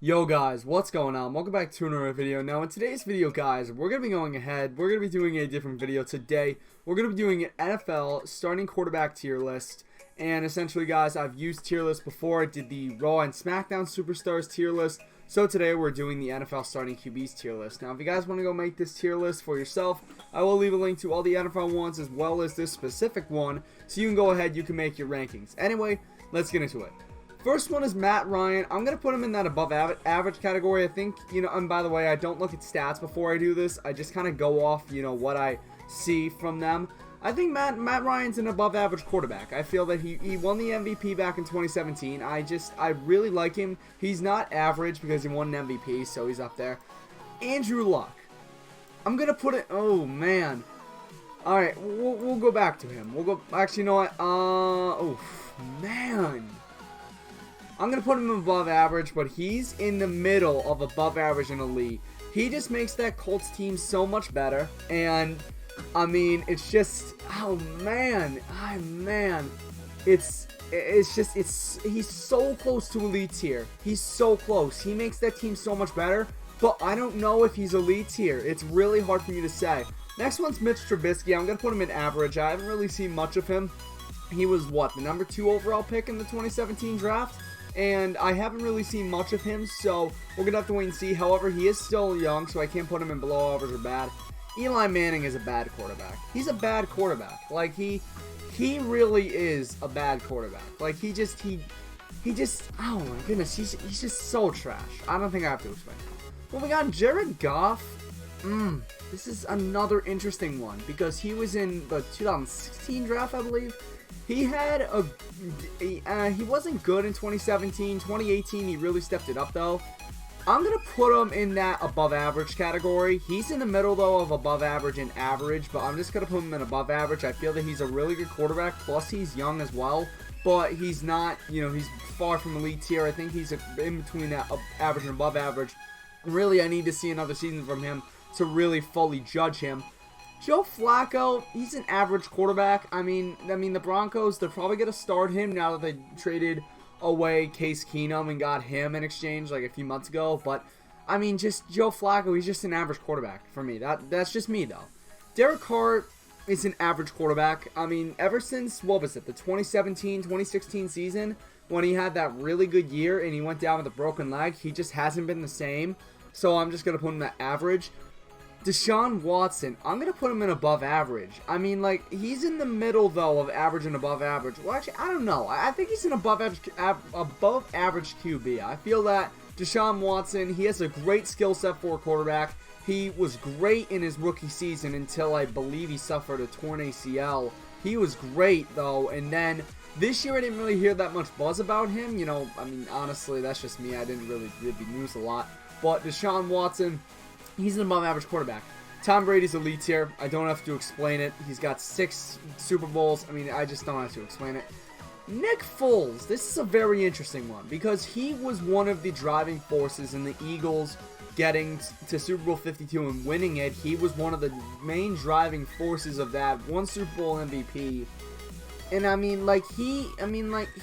Yo guys, what's going on? Welcome back to another video. Now in today's video guys, we're going to be going ahead, we're going to be doing a different video today. We're going to be doing an NFL starting quarterback tier list. And essentially guys, I've used tier lists before. I did the Raw and SmackDown Superstars tier list. So today we're doing the NFL starting QBs tier list. Now if you guys want to go make this tier list for yourself, I will leave a link to all the NFL ones as well as this specific one. So you can go ahead, you can make your rankings. Anyway, let's get into it. First one is Matt Ryan. I'm going to put him in that above average category. I think, and by the way, I don't look at stats before I do this. I just kind of go off, what I see from them. I think Matt Ryan's an above average quarterback. I feel that he won the MVP back in 2017. I really like him. He's not average because he won an MVP, so he's up there. Andrew Luck. I'm going to put it, oh man. Alright, we'll go back to him. Actually, you know what? Oh, man. I'm going to put him above average, but he's in the middle of above average and elite. He just makes that Colts team so much better. And, I mean, it's just, oh, man. He's so close to elite tier. He's so close. He makes that team so much better. But I don't know if he's elite tier. It's really hard for me to say. Next one's Mitch Trubisky. I'm going to put him in average. I haven't really seen much of him. He was, what, the number 2 overall pick in the 2017 draft? And I haven't really seen much of him, so we're going to have to wait and see. However, he is still young, so I can't put him in below average or bad. Eli Manning is a bad quarterback. He's a bad quarterback. Like, he really is a bad quarterback. Like, he just, oh my goodness, he's just so trash. I don't think I have to explain. Moving on, Jared Goff. This is another interesting one, because he was in the 2016 draft, I believe. He had he wasn't good in 2017, 2018, he really stepped it up though. I'm going to put him in that above average category. He's in the middle though of above average and average, but I'm just going to put him in above average. I feel that he's a really good quarterback, plus he's young as well, but he's not, he's far from elite tier. I think he's in between that average and above average. Really, I need to see another season from him to really fully judge him. Joe Flacco, he's an average quarterback. I mean the Broncos, they're probably going to start him now that they traded away Case Keenum and got him in exchange like a few months ago. But, I mean, just Joe Flacco, he's just an average quarterback for me. That's just me, though. Derek Carr is an average quarterback. I mean, ever since, what was it, the 2017-2016 season, when he had that really good year and he went down with a broken leg, he just hasn't been the same. So I'm just going to put him at average. Deshaun Watson, I'm going to put him in above average. I mean, like, he's in the middle, though, of average and above average. Well, actually, I don't know. I think he's an above average QB. I feel that Deshaun Watson, he has a great skill set for a quarterback. He was great in his rookie season until I believe he suffered a torn ACL. He was great, though, and then this year I didn't really hear that much buzz about him. I mean, honestly, that's just me. I didn't really read the news a lot. But Deshaun Watson, he's an above average quarterback. Tom Brady's elite tier. I don't have to explain it. He's got 6 Super Bowls. I mean, I just don't have to explain it. Nick Foles. This is a very interesting one because he was one of the driving forces in the Eagles getting to Super Bowl 52 and winning it. He was one of the main driving forces of that. 1 Super Bowl MVP. And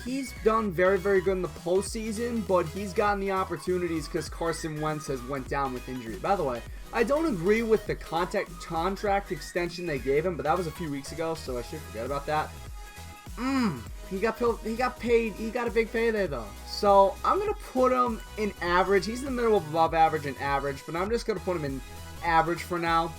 he's done very, very good in the postseason, but he's gotten the opportunities because Carson Wentz has went down with injury. By the way, I don't agree with the contract extension they gave him, but that was a few weeks ago, so I should forget about that. He got paid. He got a big payday though. So I'm gonna put him in average. He's in the middle of above average and average, but I'm just gonna put him in average for now.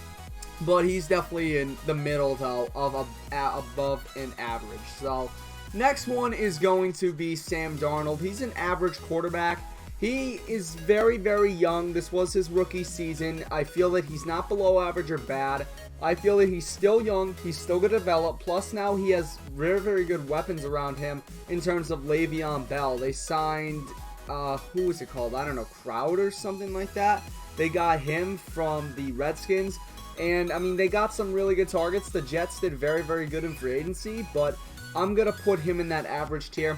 But he's definitely in the middle, though, of above and average. So, next one is going to be Sam Darnold. He's an average quarterback. He is very, very young. This was his rookie season. I feel that he's not below average or bad. I feel that he's still young. He's still going to develop. Plus, now he has very, very good weapons around him in terms of Le'Veon Bell. They signed, who was it called? I don't know, Crowder or something like that. They got him from the Redskins. And, I mean, they got some really good targets. The Jets did very, very good in free agency, but I'm going to put him in that average tier.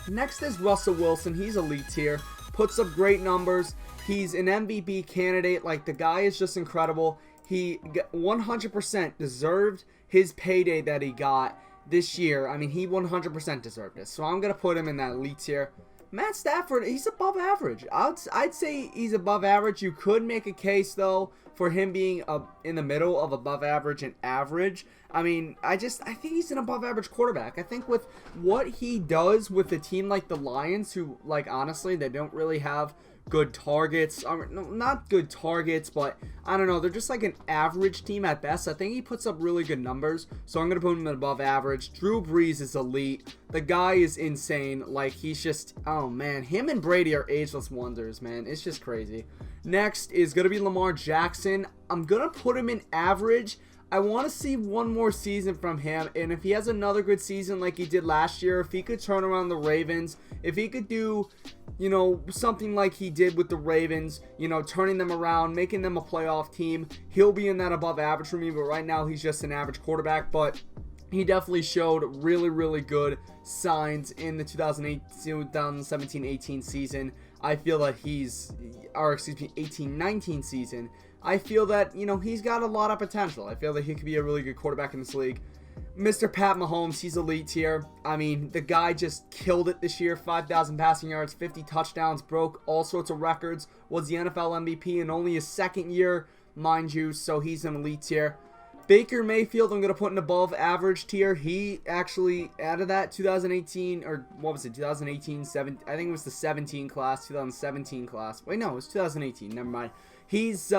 Next is Russell Wilson. He's elite tier. Puts up great numbers. He's an MVP candidate. Like, the guy is just incredible. He 100% deserved his payday that he got this year. I mean, he 100% deserved it. So I'm going to put him in that elite tier. Matt Stafford, he's above average. I'd say he's above average. You could make a case, though, for him being in the middle of above average and average. I mean, I think he's an above average quarterback. I think with what he does with a team like the Lions, who, like, honestly, they don't really have good targets. Not good targets, but I don't know. They're just like an average team at best. I think he puts up really good numbers, so I'm going to put him at above average. Drew Brees is elite. The guy is insane. Like, he's just, oh man, him and Brady are ageless wonders, man. It's just crazy. Next is going to be Lamar Jackson. I'm going to put him in average. I want to see one more season from him, and if he has another good season like he did last year, if he could turn around the Ravens, if he could do, you know, something like he did with the Ravens, you know, turning them around, making them a playoff team, he'll be in that above average for me. But right now he's just an average quarterback, but he definitely showed really, really good signs in the 2017-18 season. I feel that 18-19 season. I feel that, you know, he's got a lot of potential. I feel that he could be a really good quarterback in this league. Mr. Pat Mahomes, he's elite tier. I mean, the guy just killed it this year. 5,000 passing yards, 50 touchdowns, broke all sorts of records, was the NFL MVP in only his second year, mind you, so he's an elite tier. Baker Mayfield, I'm going to put in above average tier. He actually, out of that 2018, or what was it, 2018, I think it was the 2017 class. Wait, no, it was 2018, never mind. He's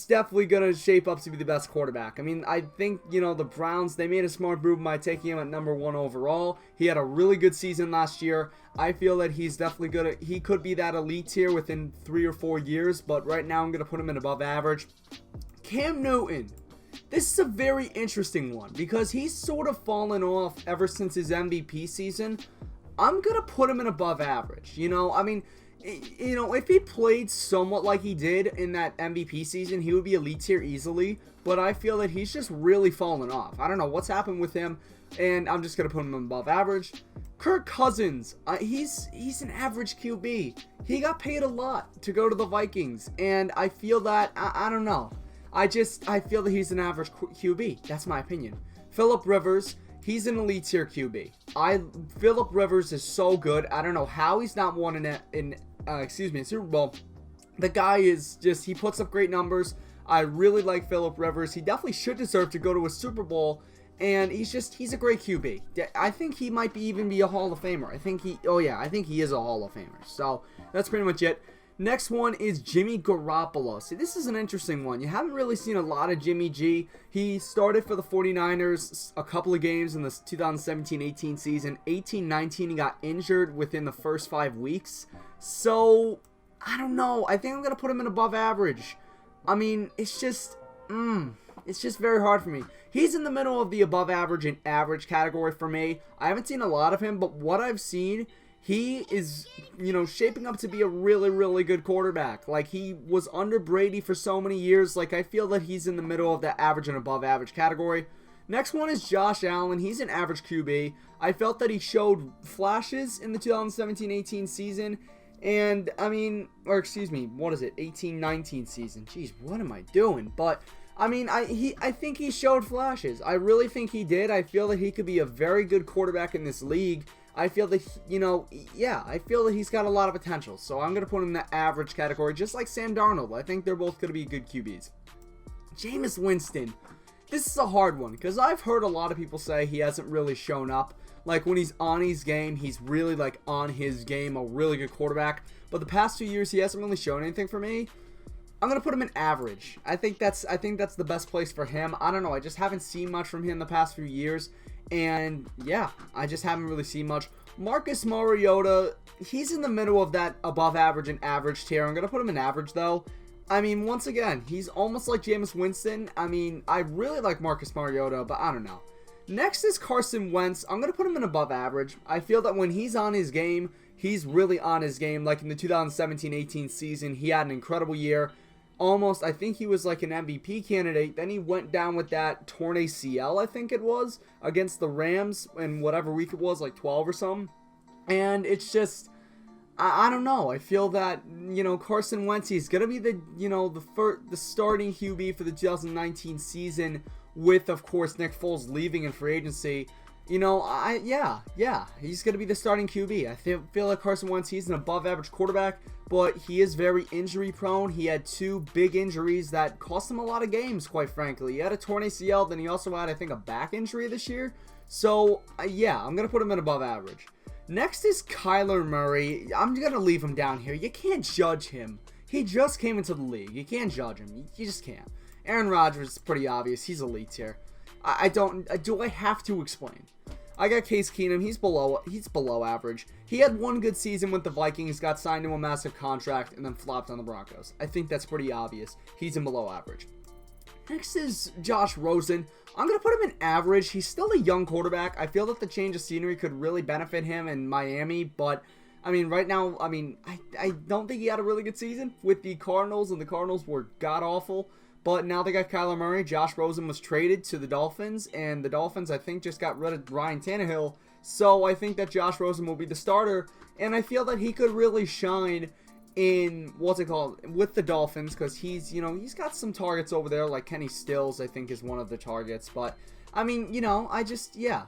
definitely going to shape up to be the best quarterback. I mean, I think, you know, the Browns, they made a smart move by taking him at number 1 overall. He had a really good season last year. I feel that he's definitely he could be that elite tier within 3 or 4 years, but right now I'm going to put him in above average. Cam Newton. This is a very interesting one because he's sort of fallen off ever since his MVP season. I'm going to put him in above average. You know, I mean, you know, if he played somewhat like he did in that MVP season, he would be elite tier easily. But I feel that he's just really fallen off. I don't know what's happened with him, and I'm just going to put him above average. Kirk Cousins, he's an average QB. He got paid a lot to go to the Vikings, and I feel that, I don't know. I feel that he's an average QB. That's my opinion. Phillip Rivers, he's an elite tier QB. Phillip Rivers is so good. I don't know how he's not won in Super Bowl. The guy is just, he puts up great numbers. I really like Phillip Rivers. He definitely should deserve to go to a Super Bowl. And he's a great QB. I think he might even be a Hall of Famer. I think he is a Hall of Famer. So that's pretty much it. Next one is Jimmy Garoppolo. See, this is an interesting one. You haven't really seen a lot of Jimmy G. He started for the 49ers a couple of games in the 2017-18 season. 18-19, he got injured within the first 5 weeks. So, I don't know. I think I'm going to put him in above average. I mean, it's just very hard for me. He's in the middle of the above average and average category for me. I haven't seen a lot of him, but what I've seen, he is, you know, shaping up to be a really, really good quarterback. Like, he was under Brady for so many years. Like, I feel that he's in the middle of that average and above average category. Next one is Josh Allen. He's an average QB. I felt that he showed flashes in the 2017-18 season. And, I mean, or excuse me, what is it, 18-19 season. Jeez, what am I doing? But, I mean, I think he showed flashes. I really think he did. I feel that he could be a very good quarterback in this league. I feel that, you know, I feel that he's got a lot of potential. So I'm going to put him in the average category, just like Sam Darnold. I think they're both going to be good QBs. Jameis Winston. This is a hard one, because I've heard a lot of people say he hasn't really shown up. Like, when he's on his game, he's really, like, on his game, a really good quarterback. But the past 2 years, he hasn't really shown anything for me. I'm going to put him in average. I think that's the best place for him. I don't know. I just haven't seen much from him the past few years. And, yeah, I just haven't really seen much. Marcus Mariota, he's in the middle of that above average and average tier. I'm going to put him in average, though. I mean, once again, he's almost like Jameis Winston. I mean, I really like Marcus Mariota, but I don't know. Next is Carson Wentz. I'm going to put him in above average. I feel that when he's on his game, he's really on his game. Like in the 2017-18 season, he had an incredible year. Almost, I think he was like an MVP candidate. Then he went down with that torn ACL, I think it was, against the Rams in whatever week it was, like 12 or something. And it's just, I don't know. I feel that, you know, Carson Wentz, he's going to be the, you know, the starting QB for the 2019 season with, of course, Nick Foles leaving in free agency. You know, yeah, he's going to be the starting QB. I feel like Carson Wentz, he's an above average quarterback, but he is very injury prone. He had 2 big injuries that cost him a lot of games, quite frankly. He had a torn ACL, then he also had, I think, a back injury this year. So, yeah, I'm going to put him in above average. Next is Kyler Murray. I'm going to leave him down here. You can't judge him. He just came into the league. You can't judge him. You just can't. Aaron Rodgers is pretty obvious. He's elite tier. Do I have to explain? I got Case Keenum. He's below average. He had 1 good season with the Vikings, got signed to a massive contract, and then flopped on the Broncos. I think that's pretty obvious. He's in below average. Next is Josh Rosen. I'm going to put him in average. He's still a young quarterback. I feel that the change of scenery could really benefit him in Miami, but I mean, right now, I don't think he had a really good season with the Cardinals, and the Cardinals were god-awful. But now they got Kyler Murray. Josh Rosen was traded to the Dolphins, and the Dolphins, I think, just got rid of Ryan Tannehill. So I think that Josh Rosen will be the starter, and I feel that he could really shine in, with the Dolphins, because he's got some targets over there, like Kenny Stills, I think, is one of the targets. But, I mean, yeah,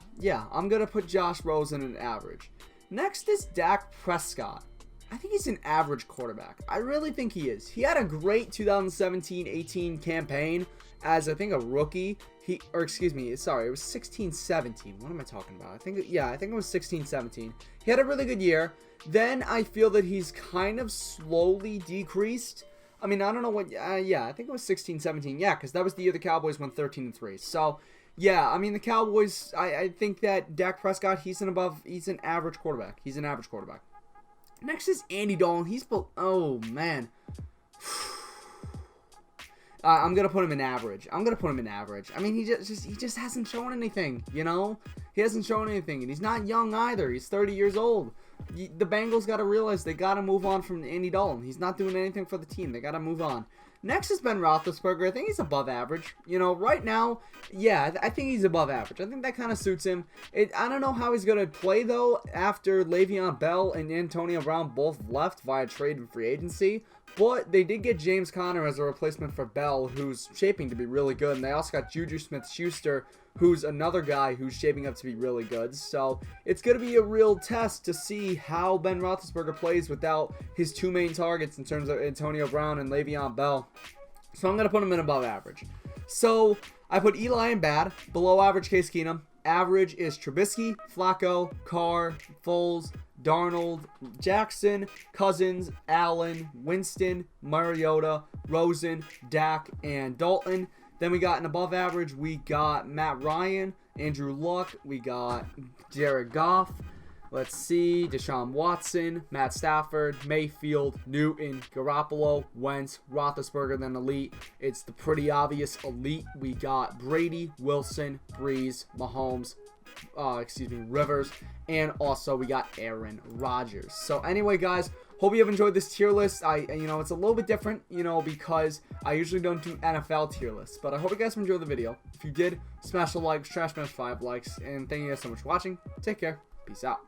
I'm going to put Josh Rosen in average. Next is Dak Prescott. I think he's an average quarterback. I really think he is. He had a great 2017-18 campaign as, I think, a rookie. It was 16-17. What am I talking about? I think it was 16-17. He had a really good year. Then I feel that he's kind of slowly decreased. I mean, I don't know what. Yeah, I think it was 16-17. Yeah, because that was the year the Cowboys went 13-3. So, yeah, I mean, the Cowboys. I think that Dak Prescott, he's an average quarterback. He's an average quarterback. Next is Andy Dalton. Oh, man. I'm going to put him in average. I mean, he just hasn't shown anything, you know? He hasn't shown anything, and he's not young either. He's 30 years old. The Bengals got to realize they got to move on from Andy Dalton. He's not doing anything for the team. They got to move on. Next is Ben Roethlisberger. I think he's above average. You know, right now, yeah, I think he's above average. I think that kind of suits him. I don't know how he's going to play, though, after Le'Veon Bell and Antonio Brown both left via trade and free agency. But they did get James Conner as a replacement for Bell, who's shaping to be really good. And they also got Juju Smith-Schuster, who's another guy who's shaping up to be really good. So it's going to be a real test to see how Ben Roethlisberger plays without his 2 main targets in terms of Antonio Brown and Le'Veon Bell. So I'm going to put him in above average. So I put Eli in bad, below average Case Keenum. Average is Trubisky, Flacco, Carr, Foles, Darnold, Jackson, Cousins, Allen, Winston, Mariota, Rosen, Dak, and Dalton. Then we got an above average, we got Matt Ryan, Andrew Luck, we got Jared Goff, let's see, Deshaun Watson, Matt Stafford, Mayfield, Newton, Garoppolo, Wentz, Roethlisberger, then elite. It's the pretty obvious elite. We got Brady, Wilson, Breeze, Mahomes, Rivers, and also we got Aaron Rodgers. So anyway, guys, hope you have enjoyed this tier list. It's a little bit different, because I usually don't do NFL tier lists, but I hope you guys enjoyed the video. If you did, smash the like, trash smash 5 likes, and thank you guys so much for watching. Take care. Peace out.